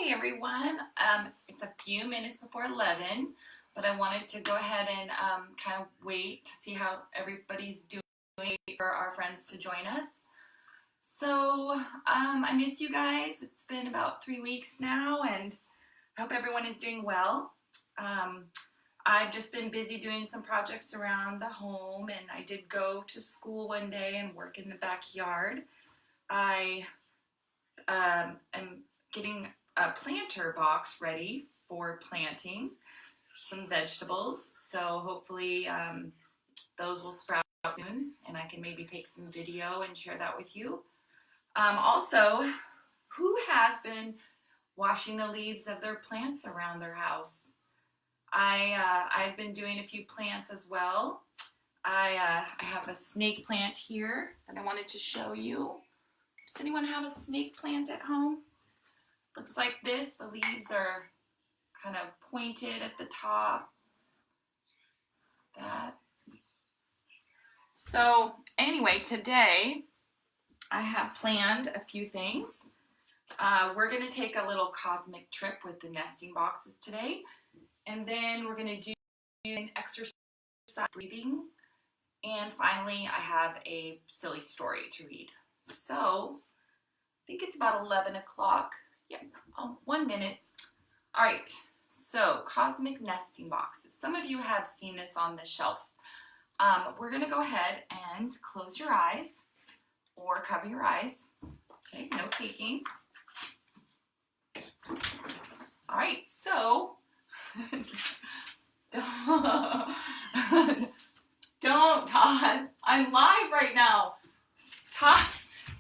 Hey everyone, it's a few minutes before 11, but I wanted to go ahead and kind of wait to see how everybody's doing for our friends to join us. So I miss you guys. It's been about 3 weeks now, and I hope everyone is doing well. Um, I've just been busy doing some projects around the home, and I did go to school one day and work in the backyard. I am getting a planter box ready for planting some vegetables. So hopefully those will sprout soon, and I can maybe take some video and share that with you. Also, who has been washing the leaves of their plants around their house? I've been doing a few plants as well. I have a snake plant here that I wanted to show you. Does anyone have a snake plant at home? Looks like this. The leaves are kind of pointed at the top. That. So anyway, today I have planned a few things. We're going to take a little cosmic trip with the nesting boxes today. And then we're going to do an exercise, breathing. And finally, I have a silly story to read. So I think it's about 11 o'clock. Yeah, 1 minute. All right, so cosmic nesting boxes. Some of you have seen this on the shelf. We're gonna go ahead and close your eyes or cover your eyes. Okay, no peeking. All right, so don't, Todd. I'm live right now. Todd,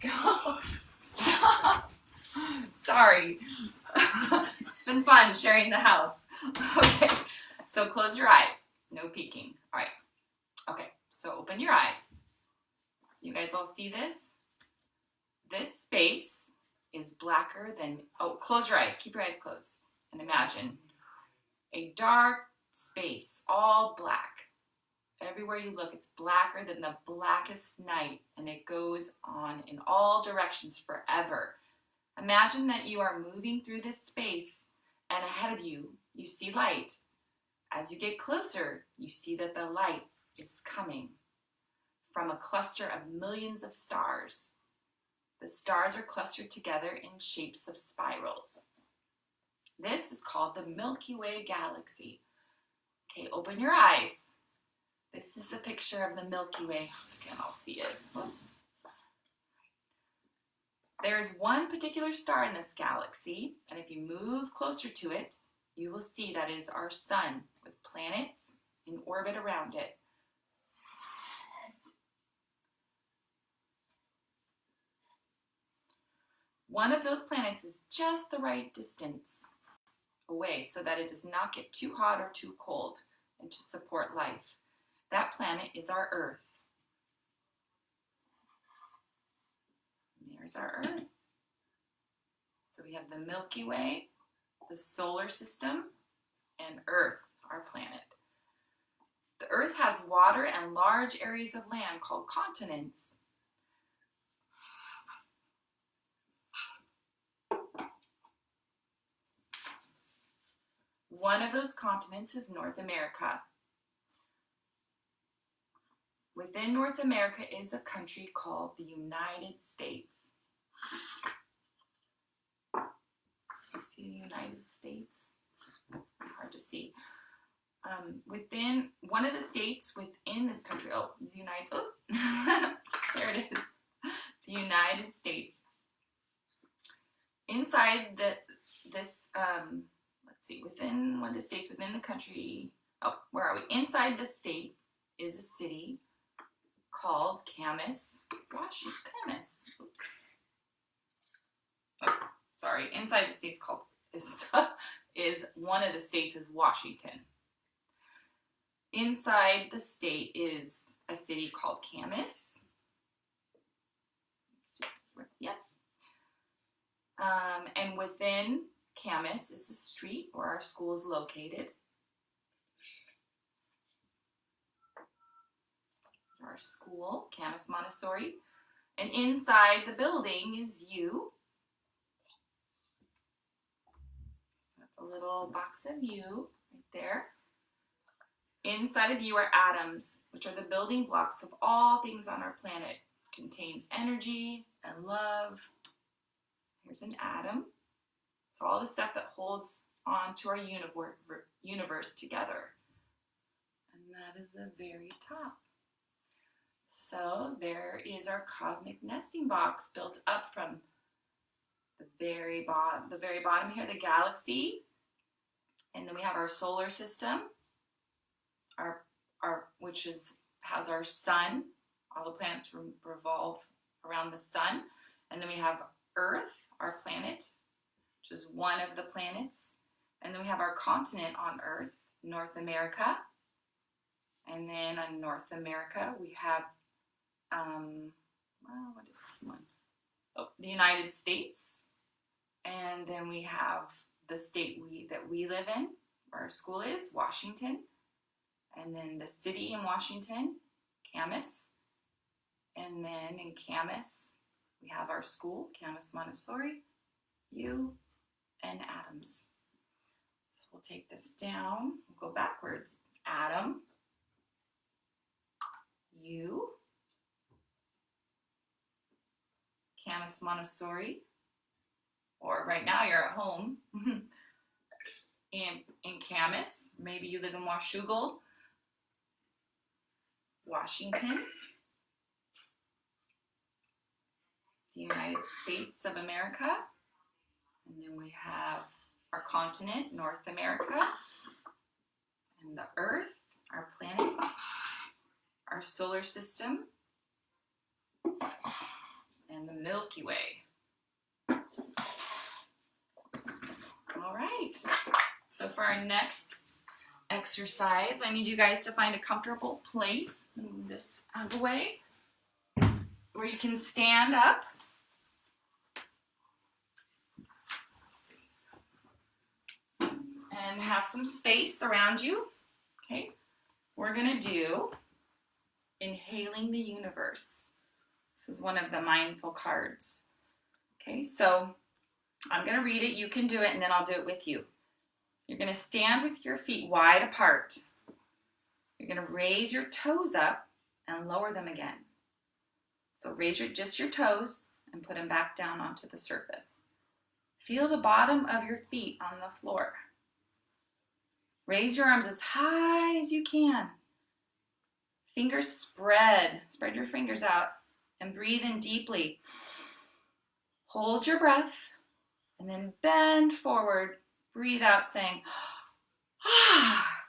go. Stop. Sorry. It's been fun sharing the house. Okay, so close your eyes. No peeking. All right. Okay, so open your eyes. You guys all see this? This space is blacker than, close your eyes. Keep your eyes closed. And imagine a dark space, all black. Everywhere you look, it's blacker than the blackest night, and it goes on in all directions forever. Imagine that you are moving through this space, and ahead of you, you see light. As you get closer, you see that the light is coming from a cluster of millions of stars. The stars are clustered together in shapes of spirals. This is called the Milky Way galaxy. Okay, open your eyes. This is the picture of the Milky Way. You can all see it. There is one particular star in this galaxy, and if you move closer to it, you will see that it is our sun with planets in orbit around it. One of those planets is just the right distance away so that it does not get too hot or too cold and to support life. That planet is our Earth. And there's our Earth. So we have the Milky Way, the solar system, and Earth, our planet. The Earth has water and large areas of land called continents. One of those continents is North America. Within North America is a country called the United States. You see the United States? Hard to see. Within one of the states within this country, there it is, the United States. Inside within one of the states within the country, where are we? Inside the state is a city called Camas, Washington. Oops. Oh, sorry. Inside the state's called is one of the states is Washington. Inside the state is a city called Camas. Yep. And within Camas is the street where our school is located. Our school, Camas Montessori. And inside the building is you. That's a little box of you right there. Inside of you are atoms, which are the building blocks of all things on our planet. It contains energy and love. Here's an atom. So all the stuff that holds on to our universe together. And that is the very top. So there is our cosmic nesting box built up from the very bottom here, the galaxy. And then we have our solar system, which has our sun. All the planets revolve around the sun. And then we have Earth, our planet, which is one of the planets. And then we have our continent on Earth, North America. And then on North America, we have, what is this one? Oh, the United States. And then we have the state that we live in, where our school is, Washington. And then the city in Washington, Camas. And then in Camas, we have our school, Camas Montessori, U, and atoms. So we'll take this down, we'll go backwards. Atom, U, Camas Montessori, or right now you're at home in Camas. Maybe you live in Washougal, Washington, the United States of America. And then we have our continent, North America, and the Earth, our planet, our solar system, and the Milky Way. All right, so for our next exercise, I need you guys to find a comfortable place, move this out of the way, where you can stand up. And have some space around you. Okay, we're gonna do Inhaling the Universe. This is one of the mindful cards. Okay, so I'm gonna read it, you can do it, and then I'll do it with you. You're gonna stand with your feet wide apart. You're gonna raise your toes up and lower them again. So raise just your toes and put them back down onto the surface. Feel the bottom of your feet on the floor. Raise your arms as high as you can. Fingers spread. Spread your fingers out and breathe in deeply. Hold your breath and then bend forward. Breathe out saying, ah.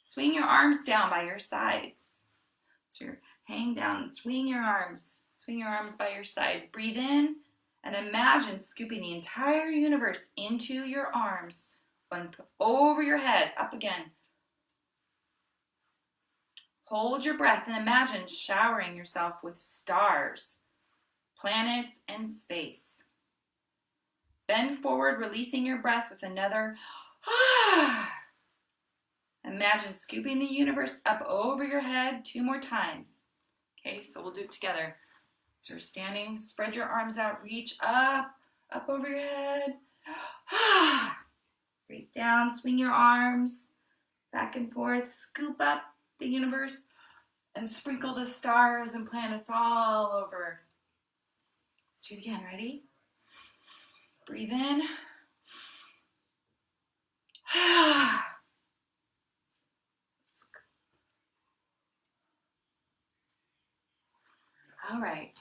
Swing your arms down by your sides. So you're hang down and swing your arms. Swing your arms by your sides. Breathe in. And imagine scooping the entire universe into your arms and over your head, up again. Hold your breath and imagine showering yourself with stars, planets, and space. Bend forward, releasing your breath with another ah. Imagine scooping the universe up over your head 2 more times. Okay, so we'll do it together. So we're standing, spread your arms out, reach up over your head. Breathe down, swing your arms back and forth, scoop up the universe and sprinkle the stars and planets all over. Let's do it again, ready? Breathe in. All right.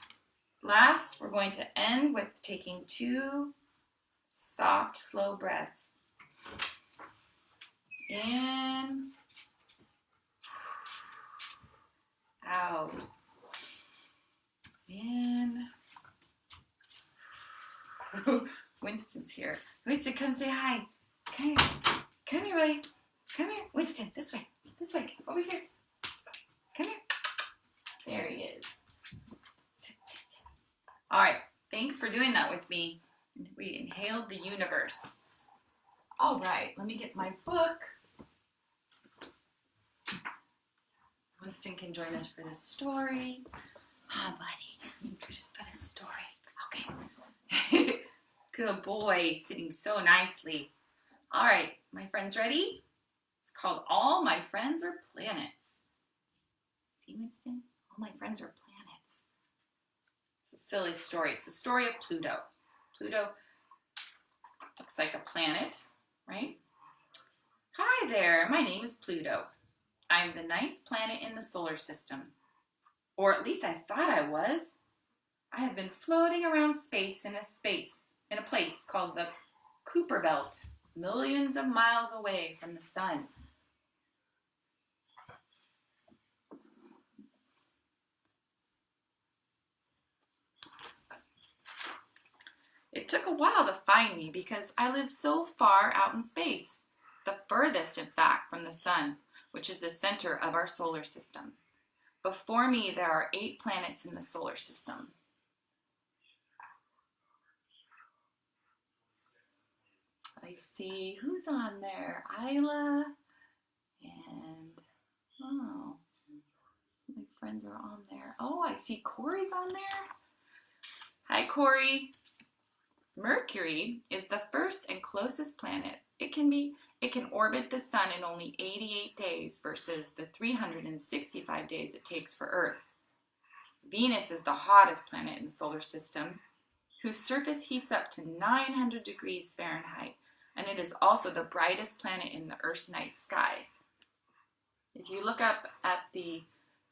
Last, we're going to end with taking 2 soft, slow breaths. In, out, in. Winston's here. Winston, come say hi. Come here. Come here, buddy. Come here. Winston, this way. This way. Over here. Come here. There he is. Sit, sit, sit. All right. Thanks for doing that with me. We inhaled the universe. All right. Let me get my book. Winston can join us for the story. Ah, buddy. Just for the story. Okay. Good boy, sitting so nicely. All right, my friends ready? It's called All My Friends Are Planets. See, Winston? All my friends are planets. It's a silly story. It's a story of Pluto. Pluto looks like a planet, right? Hi there, my name is Pluto. I'm the 9th planet in the solar system. Or at least I thought I was. I have been floating around space in a place called the Kuiper Belt, millions of miles away from the sun. It took a while to find me because I live so far out in space, the furthest, in fact, from the sun, which is the center of our solar system. Before me, there are 8 planets in the solar system. I see who's on there. Isla and, oh, my friends are on there. Oh, I see Corey's on there. Hi, Corey. Mercury is the first and closest planet. It can orbit the sun in only 88 days versus the 365 days it takes for Earth. Venus is the hottest planet in the solar system, whose surface heats up to 900 degrees Fahrenheit, and it is also the brightest planet in the Earth's night sky. If you look up at the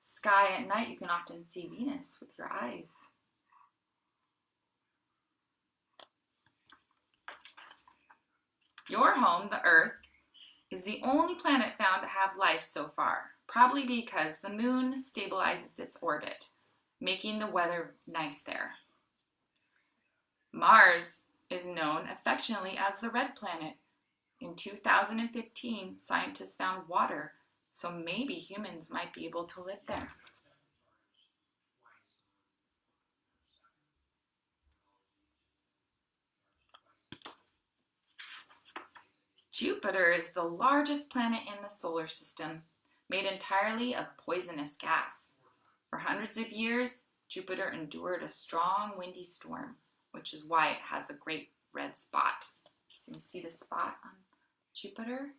sky at night, you can often see Venus with your eyes. Your home, the Earth, is the only planet found to have life so far, probably because the moon stabilizes its orbit, making the weather nice there. Mars is known affectionately as the Red Planet. In 2015, scientists found water, so maybe humans might be able to live there. Jupiter is the largest planet in the solar system, made entirely of poisonous gas. For hundreds of years, Jupiter endured a strong windy storm, which is why it has a great red spot. Can you see the spot on Jupiter?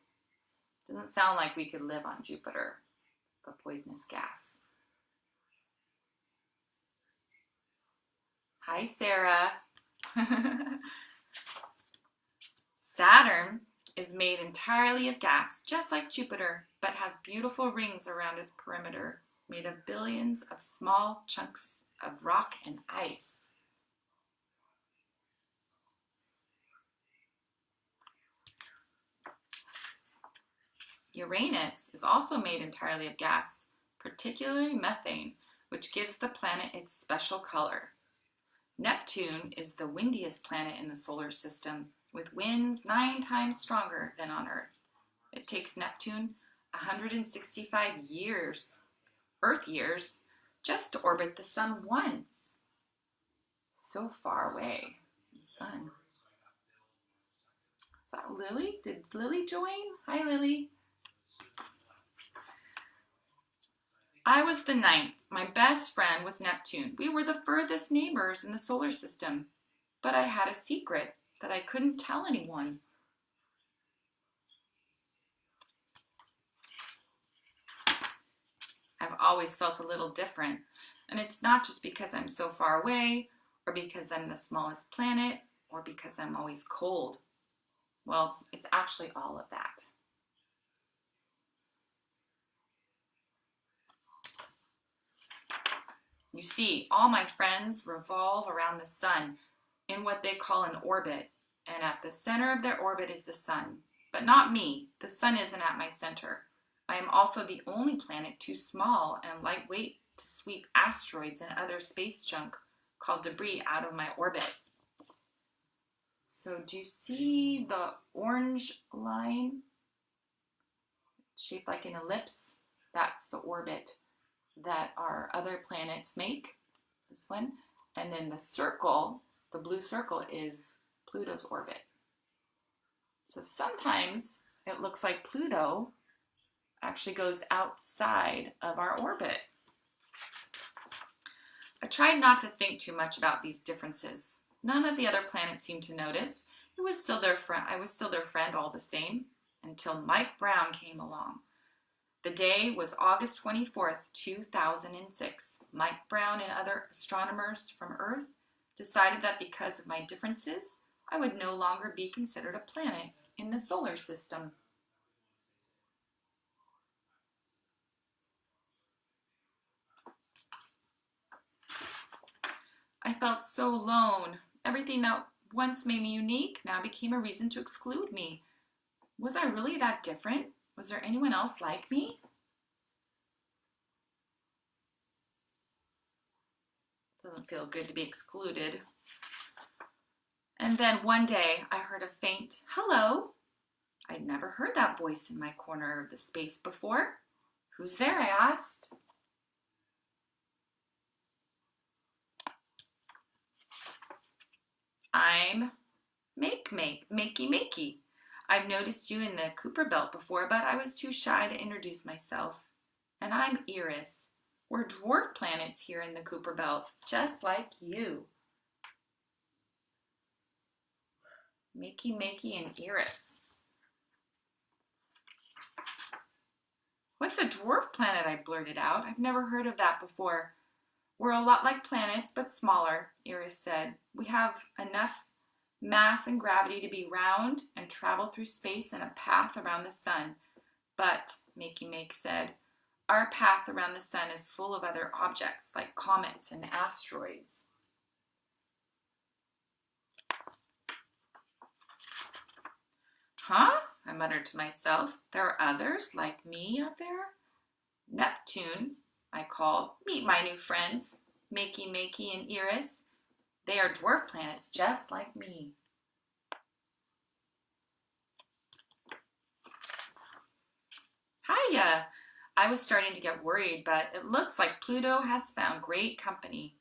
Doesn't sound like we could live on Jupiter, the poisonous gas. Hi, Sarah. Saturn is made entirely of gas, just like Jupiter, but has beautiful rings around its perimeter, made of billions of small chunks of rock and ice. Uranus is also made entirely of gas, particularly methane, which gives the planet its special color. Neptune is the windiest planet in the solar system, with winds 9 times stronger than on Earth. It takes Neptune 165 years, Earth years, just to orbit the sun once. So far away from the sun. Is that Lily? Did Lily join? Hi, Lily. I was the 9th. My best friend was Neptune. We were the furthest neighbors in the solar system. But I had a secret that I couldn't tell anyone. I've always felt a little different, and it's not just because I'm so far away, or because I'm the smallest planet, or because I'm always cold. Well, it's actually all of that. You see, all my friends revolve around the sun in what they call an orbit, and at the center of their orbit is the sun. But not me. The sun isn't at my center. I am also the only planet too small and lightweight to sweep asteroids and other space junk called debris out of my orbit. So do you see the orange line shaped like an ellipse? That's the orbit that our other planets make, this one. And then the circle, the blue circle, is Pluto's orbit. So sometimes it looks like Pluto actually goes outside of our orbit. I tried not to think too much about these differences. None of the other planets seemed to notice. It was still their friend. I was still their friend all the same, until Mike Brown came along. The day was August 24th, 2006. Mike Brown and other astronomers from Earth decided that because of my differences, I would no longer be considered a planet in the solar system. I felt so alone. Everything that once made me unique now became a reason to exclude me. Was I really that different? Was there anyone else like me? Doesn't feel good to be excluded. And then one day I heard a faint hello. I'd never heard that voice in my corner of the space before. Who's there? I asked. I'm Makey. I've noticed you in the Kuiper Belt before, but I was too shy to introduce myself. And I'm Eris. We're dwarf planets here in the Kuiper Belt, just like you. Makey and Eris. What's a dwarf planet? I blurted out. I've never heard of that before. We're a lot like planets, but smaller, Eris said. We have enough mass and gravity to be round and travel through space in a path around the sun. But, Makey said, our path around the sun is full of other objects like comets and asteroids. Huh? I muttered to myself. There are others like me out there? Neptune, I called. Meet my new friends, Makey and Eris. They are dwarf planets just like me. Hiya! I was starting to get worried, but it looks like Pluto has found great company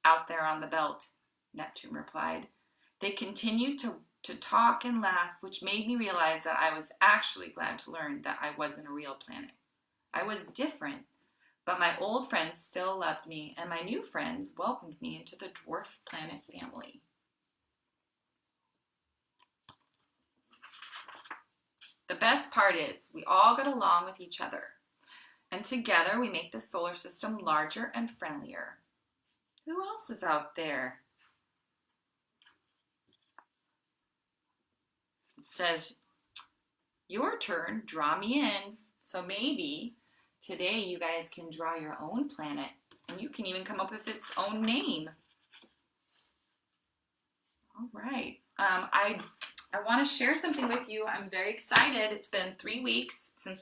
out there on the belt, Neptune replied. They continued to talk and laugh, which made me realize that I was actually glad to learn that I wasn't a real planet. I was different, but my old friends still loved me, and my new friends welcomed me into the dwarf planet family. The best part is we all get along with each other, and together we make the solar system larger and friendlier. Who else is out there? It says, your turn, draw me in. So maybe today you guys can draw your own planet, and you can even come up with its own name. All right. I want to share something with you. I'm very excited. It's been 4 weeks since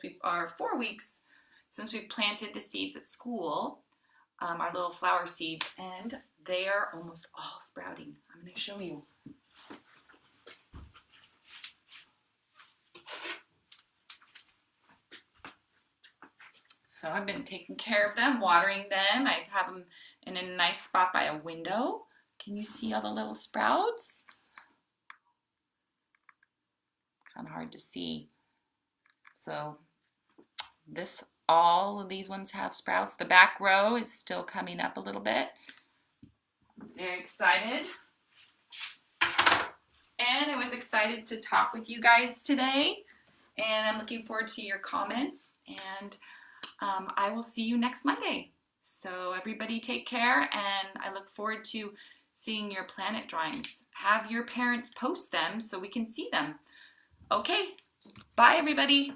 we planted the seeds at school, our little flower seeds, and they are almost all sprouting. I'm going to show you. So I've been taking care of them, watering them. I have them in a nice spot by a window. Can you see all the little sprouts? Kind of hard to see. So all of these ones have sprouts. The back row is still coming up a little bit. I'm very excited. And I was excited to talk with you guys today. And I'm looking forward to your comments. And I will see you next Monday. So everybody take care, and I look forward to seeing your planet drawings. Have your parents post them so we can see them. Okay, bye everybody.